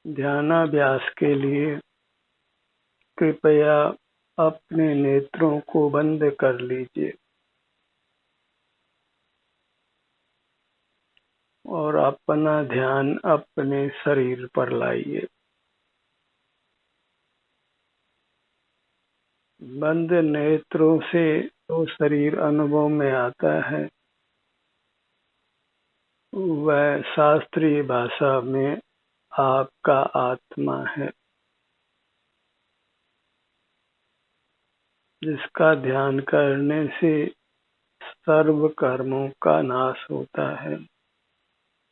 ध्यानाभ्यास के लिए कृपया अपने नेत्रों को बंद कर लीजिए और अपना ध्यान अपने शरीर पर लाइए। बंद नेत्रों से जो शरीर अनुभव में आता है वह शास्त्रीय भाषा में आपका आत्मा है, जिसका ध्यान करने से सर्व कर्मों का नाश होता है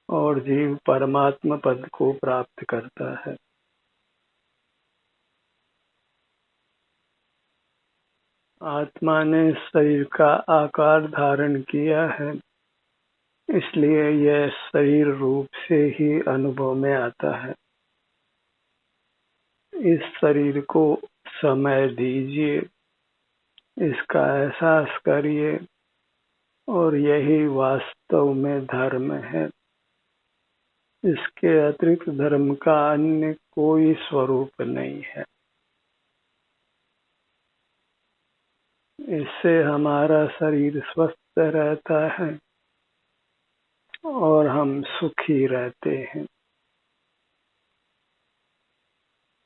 और जीव परमात्मा पद को प्राप्त करता है। आत्मा ने शरीर का आकार धारण किया है, इसलिए यह शरीर रूप से ही अनुभव में आता है। इस शरीर को समय दीजिए, इसका एहसास करिए और यही वास्तव में धर्म है। इसके अतिरिक्त धर्म का अन्य कोई स्वरूप नहीं है। इससे हमारा शरीर स्वस्थ रहता है और हम सुखी रहते हैं।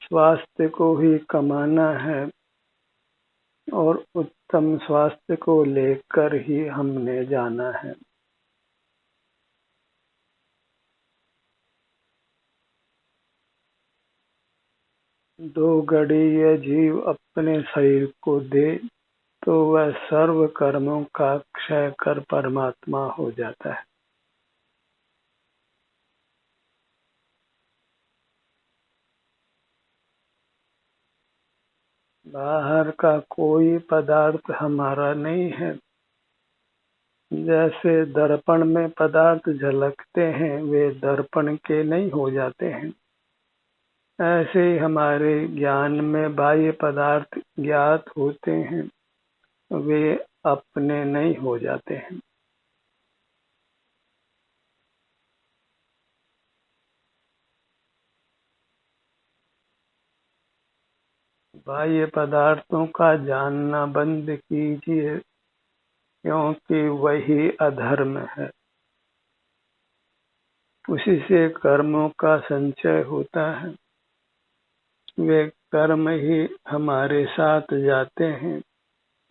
स्वास्थ्य को ही कमाना है और उत्तम स्वास्थ्य को लेकर ही हमने जाना है। दो घड़ी यह जीव अपने शरीर को दे तो वह सर्व कर्मों का क्षय कर परमात्मा हो जाता है। बाहर का कोई पदार्थ हमारा नहीं है। जैसे दर्पण में पदार्थ झलकते हैं वे दर्पण के नहीं हो जाते हैं, ऐसे ही हमारे ज्ञान में बाह्य पदार्थ ज्ञात होते हैं, वे अपने नहीं हो जाते हैं। बाह्य पदार्थों का जानना बंद कीजिए, क्योंकि वही अधर्म है। उसी से कर्मों का संचय होता है। वे कर्म ही हमारे साथ जाते हैं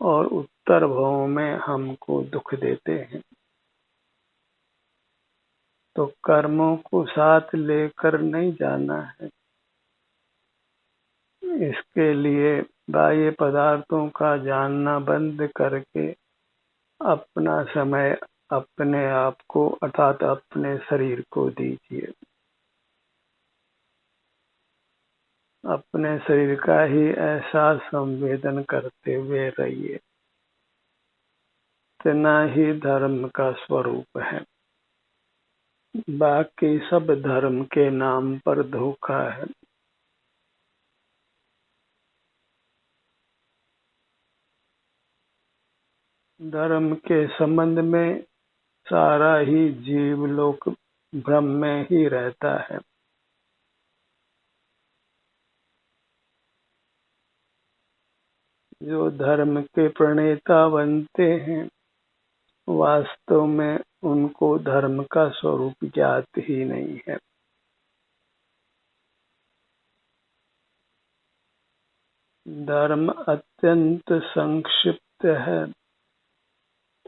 और उत्तर भाव में हमको दुख देते हैं। तो कर्मों को साथ लेकर नहीं जाना है। इसके लिए बाह्य पदार्थों का जानना बंद करके अपना समय अपने आप को अर्थात अपने शरीर को दीजिए। अपने शरीर का ही एहसास संवेदन करते हुए रहिए। इतना ही धर्म का स्वरूप है। बाकी सब धर्म के नाम पर धोखा है। धर्म के संबंध में सारा ही जीवलोक भ्रम में ही रहता है। जो धर्म के प्रणेता बनते हैं वास्तव में उनको धर्म का स्वरूप ज्ञात ही नहीं है। धर्म अत्यंत संक्षिप्त है।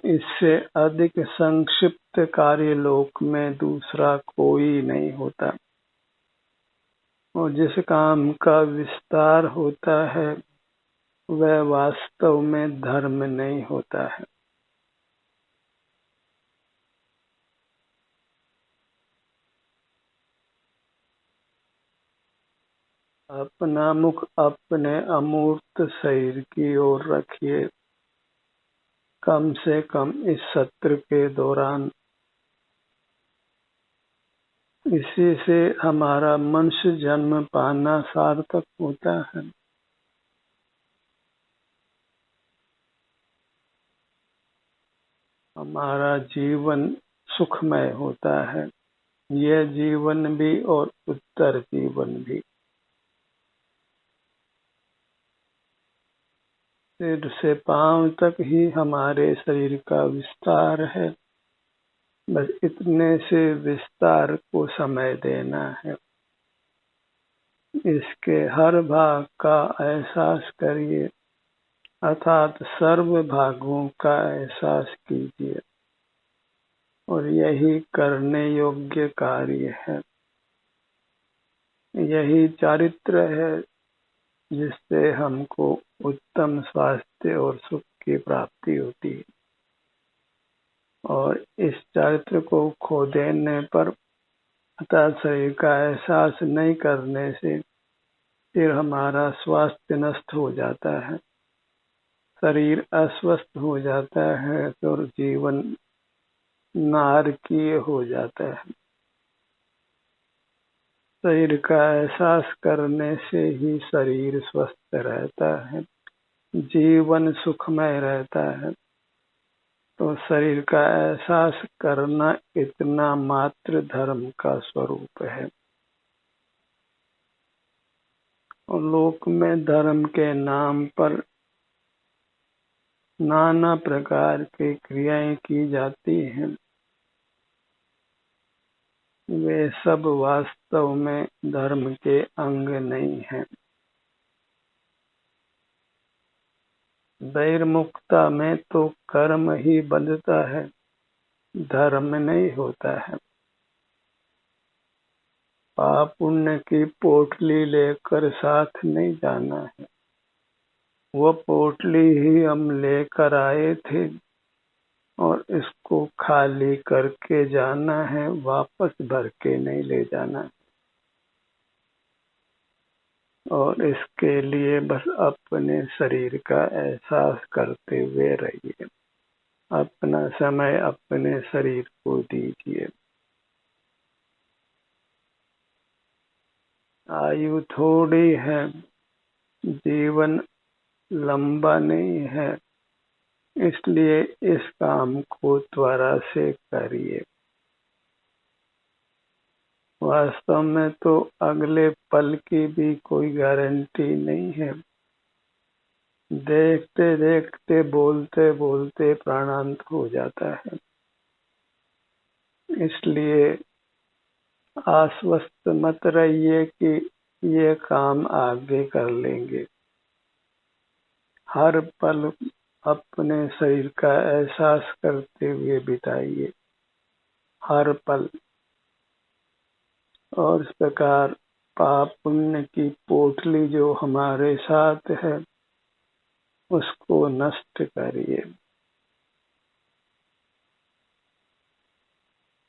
इससे अधिक संक्षिप्त कार्य लोक में दूसरा कोई नहीं होता, और जिस काम का विस्तार होता है वह वास्तव में धर्म नहीं होता है। अपना मुख अपने अमूर्त शरीर की ओर रखिए। कम से कम इस सत्र के दौरान। इसी से हमारा मनुष्य जन्म पाना सार्थक होता है। हमारा जीवन सुखमय होता है। यह जीवन भी और उत्तर जीवन भी। सिर से पांव तक ही हमारे शरीर का विस्तार है। बस इतने से विस्तार को समय देना है। इसके हर भाग का एहसास करिए, अर्थात सर्व भागों का एहसास कीजिए, और यही करने योग्य कार्य है। यही चारित्र है जिससे हमको उत्तम स्वास्थ्य और सुख की प्राप्ति होती है। और इस चारित्र को खो देने पर, अर्थात शरीर का एहसास नहीं करने से, फिर हमारा स्वास्थ्य नष्ट हो जाता है, शरीर अस्वस्थ हो जाता है, तो जीवन नारकीय हो जाता है। शरीर का एहसास करने से ही शरीर स्वस्थ रहता है, जीवन सुखमय रहता है। तो शरीर का एहसास करना इतना मात्र धर्म का स्वरूप है। और लोक में धर्म के नाम पर नाना प्रकार की क्रियाएं की जाती हैं। वे सब वास्तव में धर्म के अंग नहीं हैं। दैर्मुक्ता में तो कर्म ही बंधता है, धर्म नहीं होता है। पाप पुण्य की पोटली लेकर साथ नहीं जाना है, वो पोटली ही हम लेकर आए थे और इसको खाली करके जाना है, वापस भर के नहीं ले जाना। और इसके लिए बस अपने शरीर का एहसास करते हुए रहिए, अपना समय अपने शरीर को दीजिए। आयु थोड़ी है, जीवन लंबा नहीं है, इसलिए इस काम को त्वरा से करिए। वास्तव में तो अगले पल की भी कोई गारंटी नहीं है। देखते देखते, बोलते बोलते प्राणांत हो जाता है। इसलिए आश्वस्त मत रहिए कि ये काम आगे कर लेंगे। हर पल अपने शरीर का एहसास करते हुए बिताइए, हर पल। और इस प्रकार पाप पुण्य की पोटली जो हमारे साथ है, उसको नष्ट करिए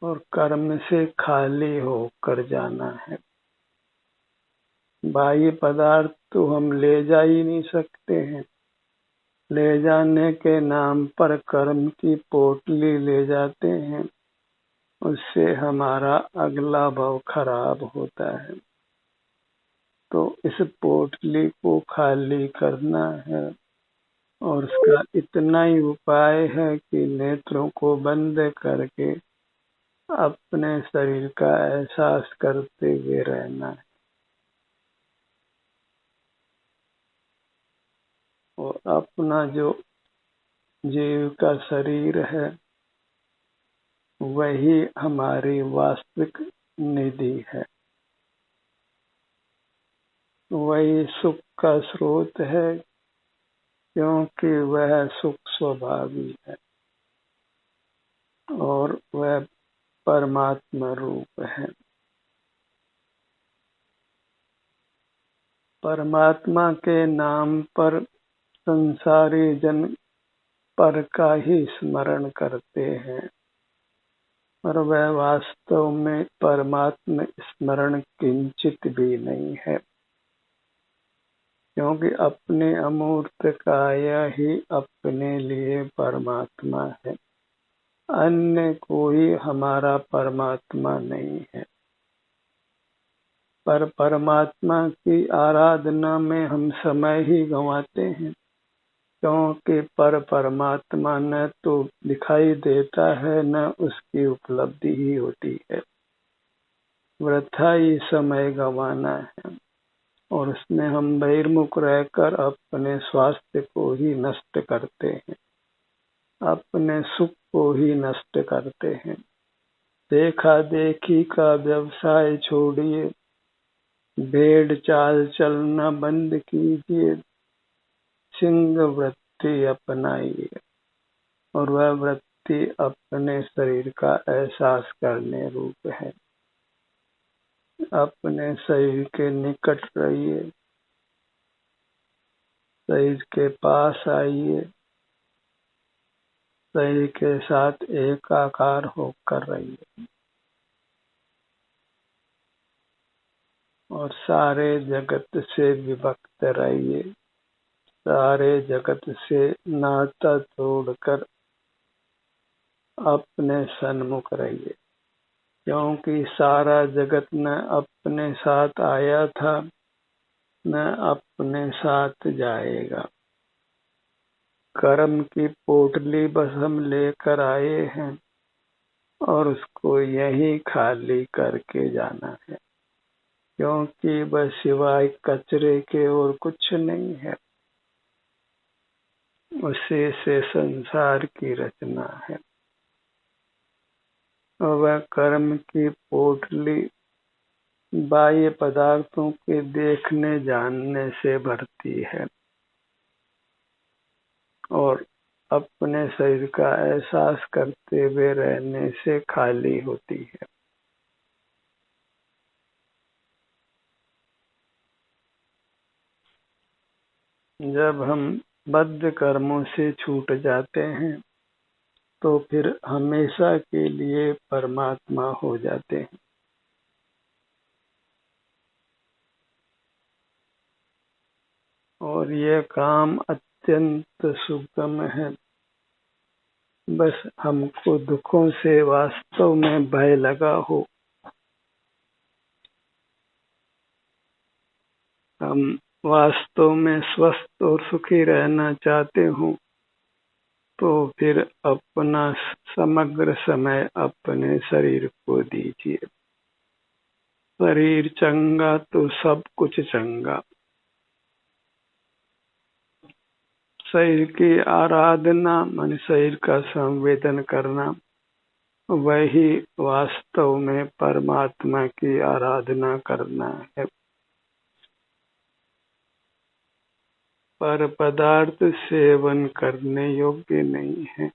और कर्म से खाली होकर जाना है। बाह्य पदार्थ तो हम ले जा ही नहीं सकते हैं। ले जाने के नाम पर कर्म की पोटली ले जाते हैं, उससे हमारा अगला भाव खराब होता है। तो इस पोटली को खाली करना है, और उसका इतना ही उपाय है कि नेत्रों को बंद करके अपने शरीर का एहसास करते हुए रहना है। और अपना जो जीव का शरीर है, वही हमारी वास्तविक निधि है, वही सुख का स्रोत है, क्योंकि वह सुख स्वभावी है और वह परमात्मा रूप है। परमात्मा के नाम पर संसारी जन पर का ही स्मरण करते हैं, पर वह वास्तव में परमात्मा स्मरण किंचित भी नहीं है, क्योंकि अपने अमूर्त काया ही अपने लिए परमात्मा है। अन्य कोई हमारा परमात्मा नहीं है। पर परमात्मा की आराधना में हम समय ही गंवाते हैं, क्योंकि परमात्मा न तो दिखाई देता है, न उसकी उपलब्धि ही होती है। वृथा ही समय गंवाना है, और उसमें हम बहिर्मुख रहकर अपने स्वास्थ्य को ही नष्ट करते हैं, अपने सुख को ही नष्ट करते हैं। देखा देखी का व्यवसाय छोड़िए, भेड़ चाल चलना बंद कीजिए, सिंह वृत्ति अपनाइए, और वह वृत्ति अपने शरीर का एहसास करने रूप है। अपने शरीर के निकट रहिए, शरीर के पास आइए, शरीर के साथ एकाकार होकर रहिए, और सारे जगत से विभक्त रहिए, सारे जगत से नाता तोड़कर अपने सन्मुख रहिए, क्योंकि सारा जगत न अपने साथ आया था न अपने साथ जाएगा। कर्म की पोटली बस हम लेकर आए हैं, और उसको यही खाली करके जाना है, क्योंकि बस सिवाय कचरे के और कुछ नहीं है। उसी से संसार की रचना है, और वह कर्म की पोटली बाह्य पदार्थों के देखने जानने से भरती है, और अपने शरीर का एहसास करते हुए रहने से खाली होती है। जब हम बद्ध कर्मों से छूट जाते हैं तो फिर हमेशा के लिए परमात्मा हो जाते हैं। और यह काम अत्यंत सुगम है। बस हमको दुखों से वास्तव में भय लगा हो, हम वास्तव में स्वस्थ और सुखी रहना चाहते हो, तो फिर अपना समग्र समय अपने शरीर को दीजिए। शरीर चंगा तो सब कुछ चंगा। शरीर की आराधना मन शरीर का संवेदन करना, वही वास्तव में परमात्मा की आराधना करना है। पर पदार्थ सेवन करने योग्य नहीं है।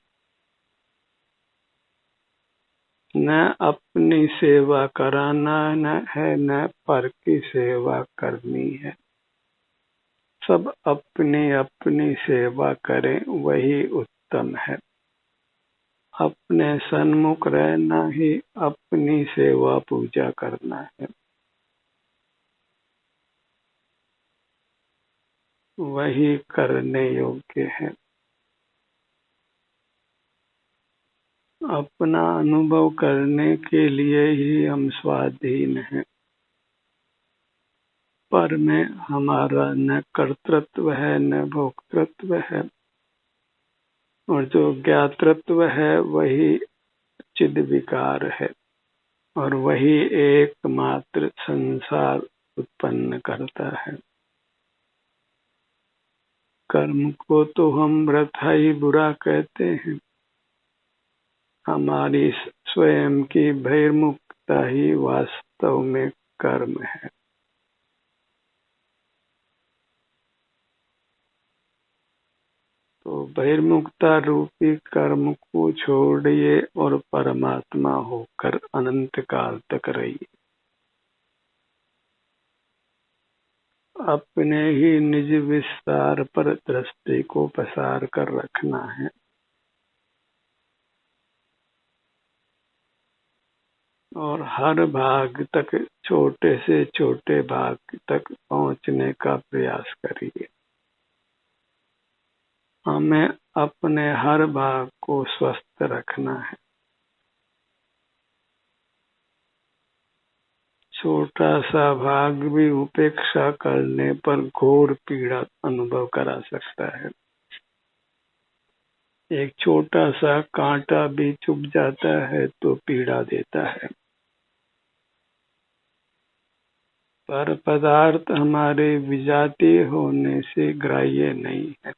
न अपनी सेवा कराना न है, न पर की सेवा करनी है। सब अपनी अपनी सेवा करें, वही उत्तम है। अपने सन्मुख रहना ही अपनी सेवा पूजा करना है। वही करने योग्य है। अपना अनुभव करने के लिए ही हम स्वाधीन हैं। पर में हमारा न कर्तृत्व है न भोक्तृत्व है, और जो ज्ञातृत्व है वही चिद विकार है, और वही एकमात्र संसार उत्पन्न करता है। कर्म को तो हम वृथा ही बुरा कहते हैं। हमारी स्वयं की बहिर्मुखता ही वास्तव में कर्म है। तो बहिर्मुखता रूपी कर्म को छोड़िए और परमात्मा होकर अनंत काल तक रहिए। अपने ही निज विस्तार पर दृष्टि को पसार कर रखना है, और हर भाग तक, छोटे से छोटे भाग तक पहुंचने का प्रयास करिए। हमें अपने हर भाग को स्वस्थ रखना है। छोटा सा भाग भी उपेक्षा करने पर घोर पीड़ा अनुभव करा सकता है। एक छोटा सा कांटा भी चुभ जाता है तो पीड़ा देता है। पर पदार्थ हमारे विजातीय होने से ग्राह्य नहीं है।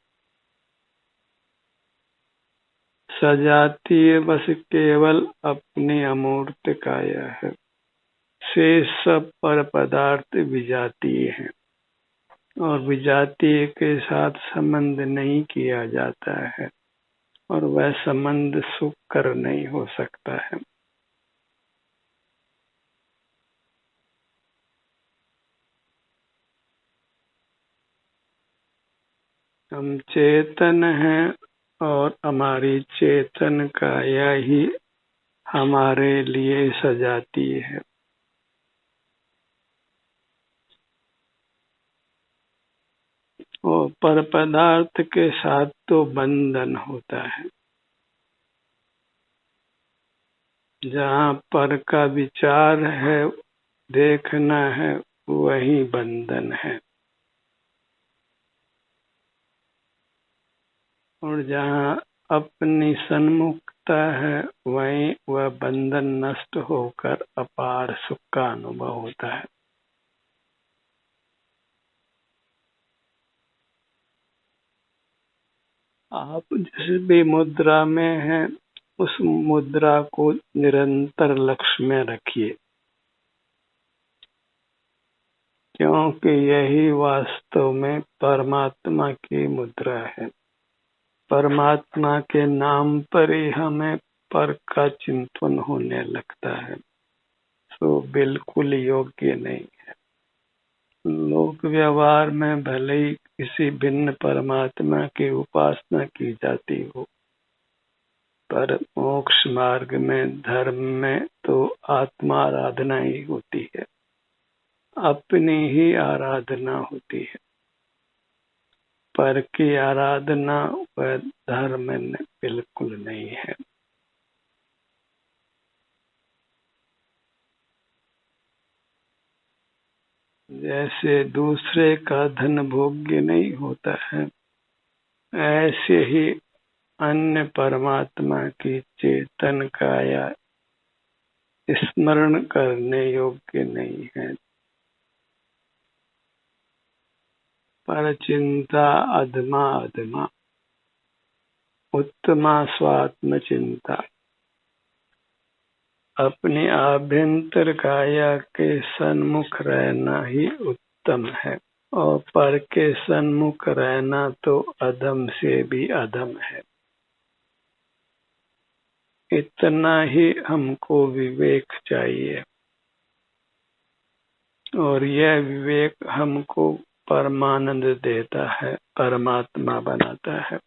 सजातीय बस केवल अपनी अमूर्त काया है। शेष सब पर पदार्थ विजातीय हैं और विजातीय के साथ संबंध नहीं किया जाता है और वह संबंध सुख कर नहीं हो सकता है। हम चेतन हैं और हमारी चेतन काया ही हमारे लिए सजाती है। और पर पदार्थ के साथ तो बंधन होता है। जहाँ पर का विचार है, देखना है, वही बंधन है। और जहाँ अपनी सन्मुखता है, वहीं वह बंधन नष्ट होकर अपार सुख का अनुभव होता है। आप जिस भी मुद्रा में हैं, उस मुद्रा को निरंतर लक्ष्य में रखिए, क्योंकि यही वास्तव में परमात्मा की मुद्रा है। परमात्मा के नाम पर ही हमें पर का चिंतन होने लगता है, तो बिल्कुल योग्य नहीं है। लोक व्यवहार में भले ही किसी भिन्न परमात्मा की उपासना की जाती हो, पर मोक्ष मार्ग में, धर्म में तो आत्मा आराधना ही होती है, अपनी ही आराधना होती है। पर की आराधना वह धर्म बिल्कुल नहीं है। जैसे दूसरे का धन भोग्य नहीं होता है, ऐसे ही अन्य परमात्मा की चेतन काया स्मरण करने योग्य नहीं है। पर चिंता अधमा अधमा, उत्तमा स्वात्म चिंता। अपने आभ्यंतर काया के सन्मुख रहना ही उत्तम है, और पर के सन्मुख रहना तो अधम से भी अधम है। इतना ही हमको विवेक चाहिए, और यह विवेक हमको परमानंद देता है, परमात्मा बनाता है।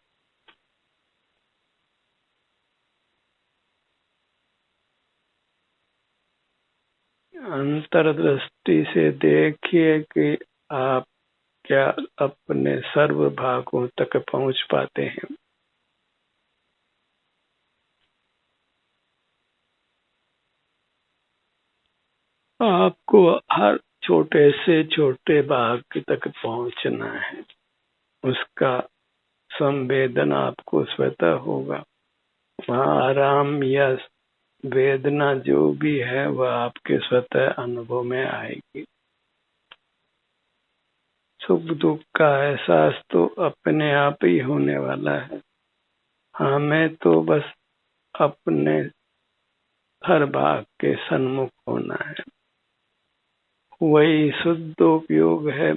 अंतर्दृष्टि से देखिए कि आप क्या अपने सर्व भागों तक पहुंच पाते हैं। आपको हर छोटे से छोटे भाग तक पहुंचना है, उसका संवेदन आपको स्वतः होगा। वहाँ आराम या वेदना जो भी है, वह आपके स्वतः अनुभव में आएगी। सुख दुख का एहसास तो अपने आप ही होने वाला है। हमें तो बस अपने हर भाग के सन्मुख होना है। वही शुद्ध उपयोग है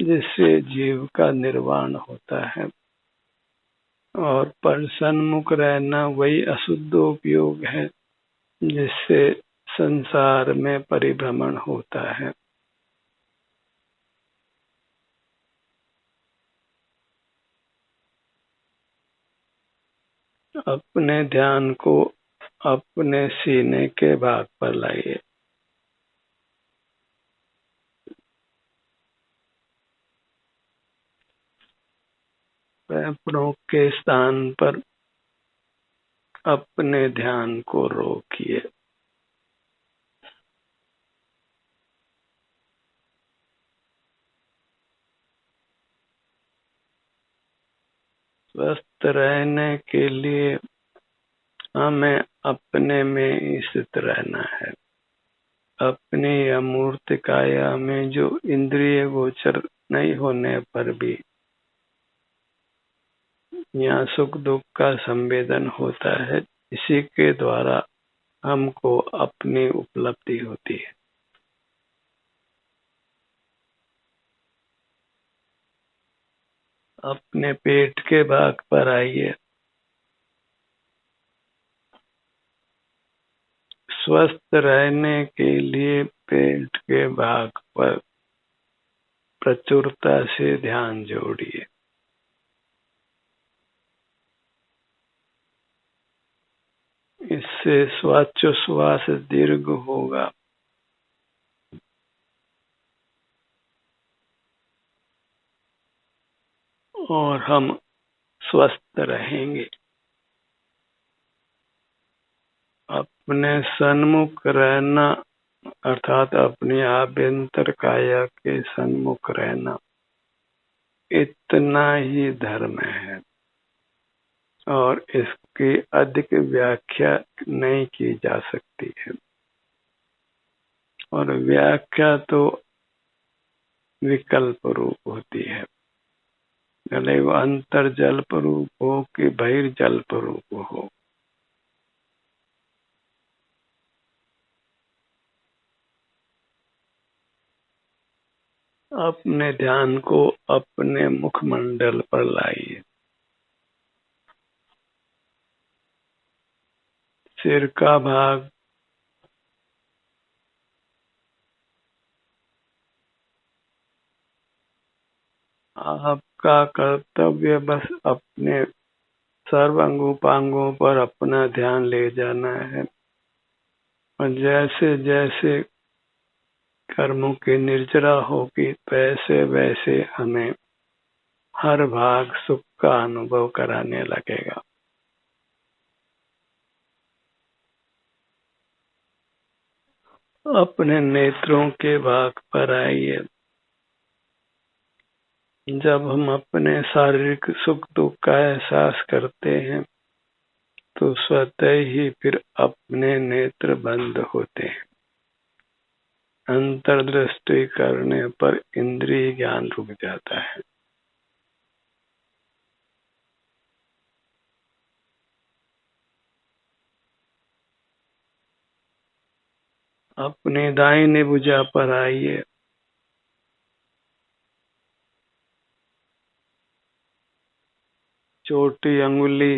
जिससे जीव का निर्वाण होता है, और पर सन्मुख रहना वही अशुद्ध उपयोग है जिससे संसार में परिभ्रमण होता है। अपने ध्यान को अपने सीने के भाग पर लाइए। फेफड़ों के स्थान पर अपने ध्यान को रोकिए। स्वस्थ रहने के लिए हमें अपने में स्थित रहना है। अपनी अमूर्त काया में जो इंद्रिय गोचर नहीं होने पर भी यहाँ सुख दुख का संवेदन होता है, इसी के द्वारा हमको अपनी उपलब्धि होती है। अपने पेट के भाग पर आइए। स्वस्थ रहने के लिए पेट के भाग पर प्रचुरता से ध्यान जोड़िए। इससे श्वासोच्छ्वास दीर्घ होगा और हम स्वस्थ रहेंगे। अपने सन्मुख रहना अर्थात अपनी आभ्यंतर काया के सन्मुख रहना, इतना ही धर्म है और इसकी अधिक व्याख्या नहीं की जा सकती है। और व्याख्या तो विकल्प रूप होती है, भले वो अंतर जल्प रूप हो कि बहिर्जल्प रूप हो। अपने ध्यान को अपने मुखमंडल पर लाइए। सिर का भाग आपका कर्तव्य बस अपने सर्व अंगों पर अपना ध्यान ले जाना है और जैसे जैसे कर्मों की निर्जरा होगी वैसे वैसे हमें हर भाग सुख का अनुभव कराने लगेगा। अपने नेत्रों के भाग पर आइए। जब हम अपने शारीरिक सुख दुख का एहसास करते हैं तो स्वतः ही फिर अपने नेत्र बंद होते हैं। अंतर्दृष्टि करने पर इंद्रिय ज्ञान रुक जाता है। अपने दाहिने भुजा पर आइए। छोटी अंगुली,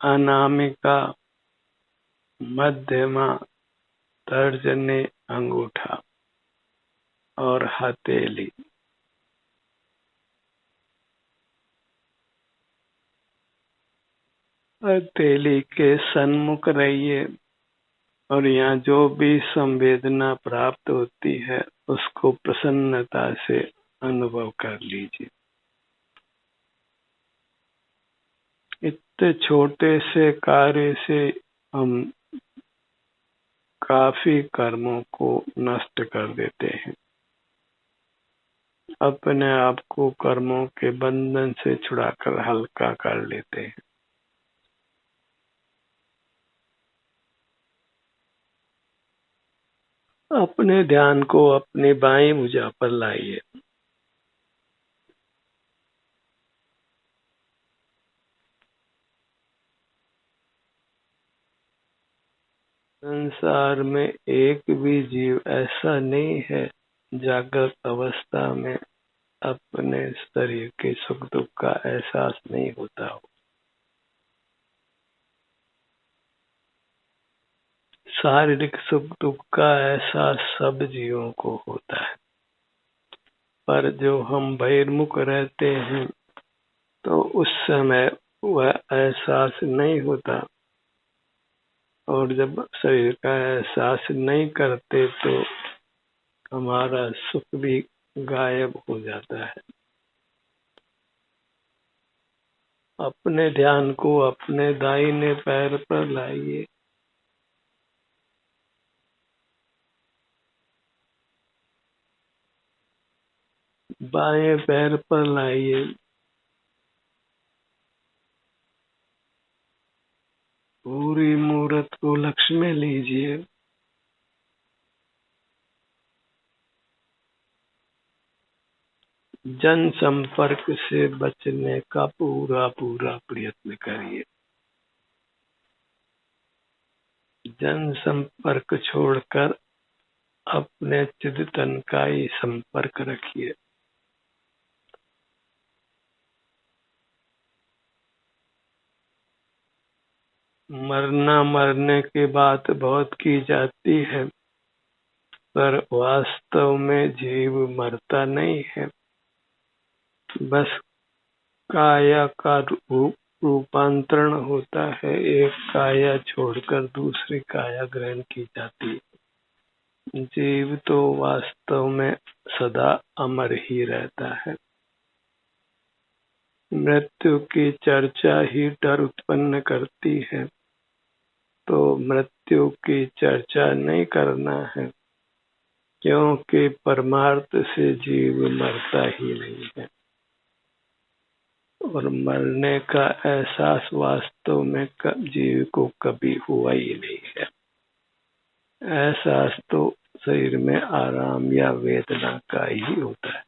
अनामिका, मध्यमा, तर्जनी, अंगूठा और हथेली। हथेली के सन्मुख रहिए और यहाँ जो भी संवेदना प्राप्त होती है उसको प्रसन्नता से अनुभव कर लीजिए। इतने छोटे से कार्य से हम काफी कर्मों को नष्ट कर देते हैं, अपने आप को कर्मों के बंधन से छुड़ाकर हल्का कर लेते हैं। अपने ध्यान को अपनी बाईं भुजा पर लाइए। संसार में एक भी जीव ऐसा नहीं है जागृत अवस्था में अपने शरीर के सुख दुख का एहसास नहीं होता हो। शारीरिक सुख दुख का एहसास सब जीवों को होता है, पर जो हम बहिर्मुख रहते हैं तो उस समय वह एहसास नहीं होता और जब शरीर का एहसास नहीं करते तो हमारा सुख भी गायब हो जाता है। अपने ध्यान को अपने दाहिने पैर पर लाइए। बाएं पैर पर लाइए। पूरी मूर्त को लक्ष्य में लीजिए। जन संपर्क से बचने का पूरा प्रयत्न करिए। जन संपर्क छोड़कर अपने चिंतन का ही संपर्क रखिए। मरने की बात बहुत की जाती है, पर वास्तव में जीव मरता नहीं है, बस काया का रूपांतरण होता है। एक काया छोड़कर दूसरी काया ग्रहण की जाती है। जीव तो वास्तव में सदा अमर ही रहता है। मृत्यु की चर्चा ही डर उत्पन्न करती है, तो मृत्यु की चर्चा नहीं करना है, क्योंकि परमार्थ से जीव मरता ही नहीं है और मरने का एहसास वास्तव में जीव को कभी हुआ ही नहीं है। एहसास तो शरीर में आराम या वेदना का ही होता है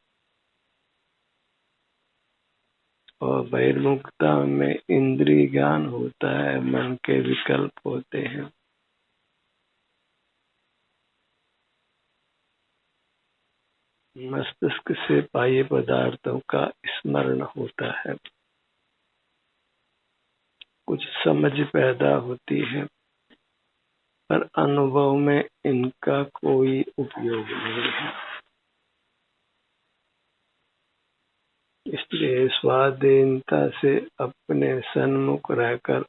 और बहिर्मुखता में इंद्रिय ज्ञान होता है, मन के विकल्प होते हैं। मस्तिष्क से बाह्य पदार्थों का स्मरण होता है, कुछ समझ पैदा होती है, पर अनुभव में इनका कोई उपयोग नहीं है। इसलिए स्वाधीनता से अपने सन्मुख रहकर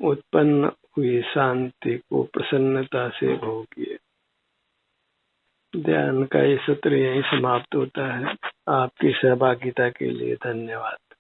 उत्पन्न हुई शांति को प्रसन्नता से भोगिए। ध्यान का ये सत्र यहीं समाप्त होता है। आपकी सहभागिता के लिए धन्यवाद।